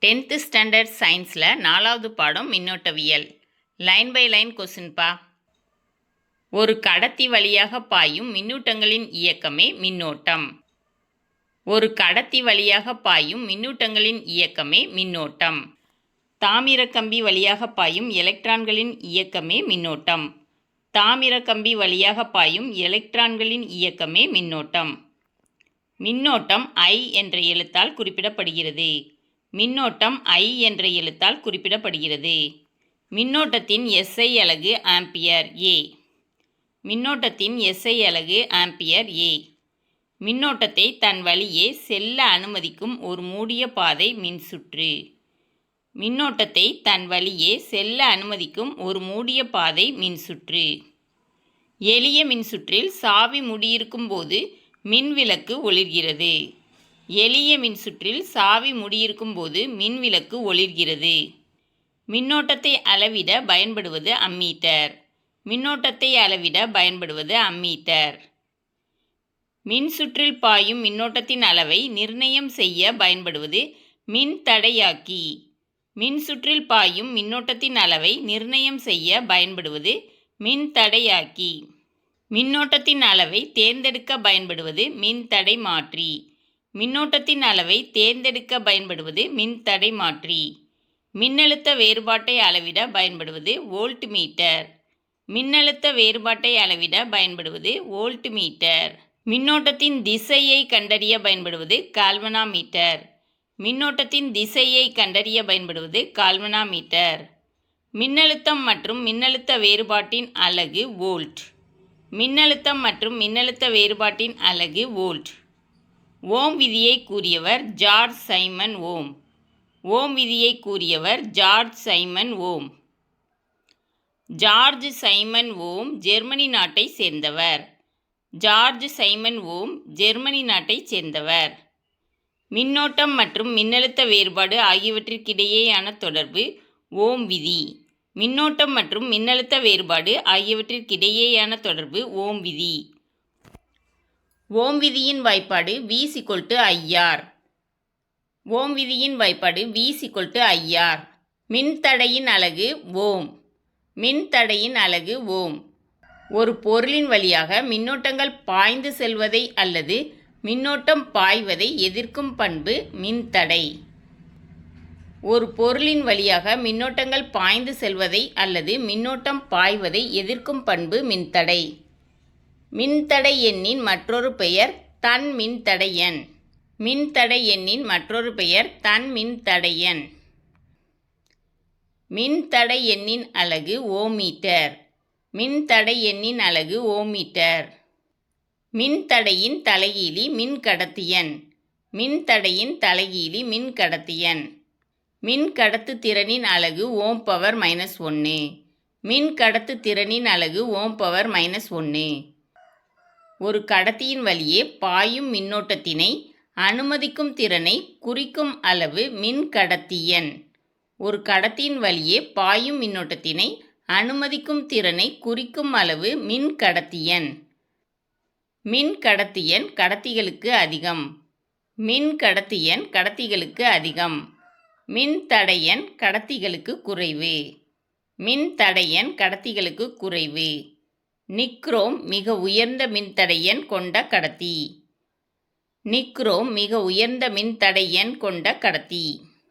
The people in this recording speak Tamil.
10th ஸ்டாண்டர்ட் சயின்ஸில் 4வது பாடம் மின்னோட்டவியல். லைன் பை லைன் கொஸ்டின்ப்பா. ஒரு கடத்தி வழியாக பாயும் மின்னூட்டங்களின் இயக்கமே மின்னோட்டம். ஒரு கடத்தி வழியாக பாயும் மின்னூட்டங்களின் இயக்கமே மின்னோட்டம். தாமிர கம்பி வழியாக பாயும் எலக்ட்ரான்களின் இயக்கமே மின்னோட்டம். தாமிர கம்பி வழியாக பாயும் எலக்ட்ரான்களின் இயக்கமே மின்னோட்டம். மின்னோட்டம் I என்ற எழுத்தால் குறிப்பிடப்படுகிறது. மின்னோட்டம் I என்ற எழுத்தால் குறிப்பிடப்படுகிறது. மின்னோட்டத்தின் SI அலகு ஆம்பியர் A. மின்னோட்டத்தின் SI அலகு ஆம்பியர் A. மின்னோட்டத்தை தன் வழியே செல்ல அனுமதிக்கும் ஒரு மூடிய பாதை மின்சுற்று. மின்னோட்டத்தை தன் வழியே செல்ல அனுமதிக்கும் ஒரு மூடிய பாதை மின்சுற்று. எளிய மின்சுற்றில் சாவி முடியிருக்கும் போது மின்விளக்கு ஒளிர்கிறது. எளிய மின்சுற்றில் சாவி முடியிருக்கும் போது மின்விளக்கு ஒளிர்கிறது. மின்னோட்டத்தை அளவிட பயன்படுவது அம்மீட்டர். மின்னோட்டத்தை அளவிட பயன்படுவது அம்மீட்டர். மின்சுற்றில் பாயும் மின்னோட்டத்தின் அளவை நிர்ணயம் செய்ய பயன்படுவது மின்தடையாக்கி. மின்சுற்றில் பாயும் மின்னோட்டத்தின் அளவை நிர்ணயம் செய்ய பயன்படுவது மின்தடையாக்கி. மின்னோட்டத்தின் அளவை தேர்ந்தெடுக்க பயன்படுவது மின்தடை மாற்றி. மின்னோட்டத்தின் அளவை தேர்ந்தெடுக்க பயன்படுவது மின்தடை மாற்றி. மின்னழுத்த வேறுபாட்டை அளவிட பயன்படுவது வோல்ட் மீட்டர். மின்னழுத்த வேறுபாட்டை அளவிட பயன்படுவது வோல்ட் மீட்டர். மின்னோட்டத்தின் திசையை கண்டறிய பயன்படுவது கால்வனாமீட்டர். மின்னோட்டத்தின் திசையை கண்டறிய பயன்படுவது கால்வனாமீட்டர். மின்னழுத்தம் மற்றும் மின்னழுத்த வேறுபாட்டின் அலகு வோல்ட். மின்னழுத்தம் மற்றும் மின்னழுத்த வேறுபாட்டின் அலகு வோல்ட். ஓம் விதியை கூறியவர் ஜார்ஜ் சைமன் ஓம். ஓம் விதியை கூறியவர் ஜார்ஜ் சைமன் ஓம். ஜார்ஜ் சைமன் ஓம் ஜெர்மனி நாட்டை சேர்ந்தவர். ஜார்ஜ் சைமன் ஓம் ஜெர்மனி நாட்டை சேர்ந்தவர். மின்னோட்டம் மற்றும் மின்னழுத்த வேறுபாடு ஆகியவற்றிற்கிடையேயான தொடர்பு ஓம் விதி. மின்னோட்டம் மற்றும் மின்னழுத்த வேறுபாடு ஆகியவற்றிற்கிடையேயான தொடர்பு ஓம் விதி. ஓம் விதியின் வாய்ப்பாடு V IR. ஓம் விதியின் வாய்ப்பாடு V IR. மின்தடையின் அலகு ஓம். மின்தடையின் அலகு ஓம். ஒரு பொருளின் வழியாக மின்னோட்டங்கள் பாய்ந்து செல்வதை அல்லது மின்னோட்டம் பாய்வதை எதிர்க்கும் பண்பு மின்தடை. ஒரு பொருளின் வழியாக மின்னோட்டங்கள் பாய்ந்து செல்வதை அல்லது மின்னோட்டம் பாய்வதை எதிர்க்கும் பண்பு மின்தடை. மின்தடை எண்ணின் மற்றொரு பெயர் தன் மின்தடையன். மின்தடை எண்ணின் மற்றொரு பெயர் தன் மின்தடையன். மின்தடை எண்ணின் அலகு ஓமீட்டர். மின்தடை எண்ணின் அலகு ஓமீட்டர். மின்தடையின் தலைகீழி மின்கடத்தியன். மின்தடையின் தலைகீழி மின்கடத்தியன். மின்கடத்து திறனின் அலகு ஓம் பவர் -1. மின்கடத்து திறனின் அலகு ஓம் பவர் -1. ஒரு கடத்தியின் வழியே பாயும் மின்னோட்டத்தினை அனுமதிக்கும் திறனை குறிக்கும் அளவு மின்கடத்தியன். ஒரு கடத்தியின் வழியே பாயும் மின்னோட்டத்தினை அனுமதிக்கும் திறனை குறிக்கும் அளவு மின்கடத்தியன். மின்கடத்தியன் கடத்திகளுக்கு அதிகம். மின்கடத்தியன் கடத்திகளுக்கு அதிகம். மின்தடையன் கடத்திகளுக்கு குறைவு. மின்தடையன் கடத்திகளுக்கு குறைவு. நிக்ரோம் மிக உயர்ந்த மின்தடையன் கொண்ட கடத்தி. நிக்ரோம் மிக உயர்ந்த மின்தடையன் கொண்ட கடத்தி.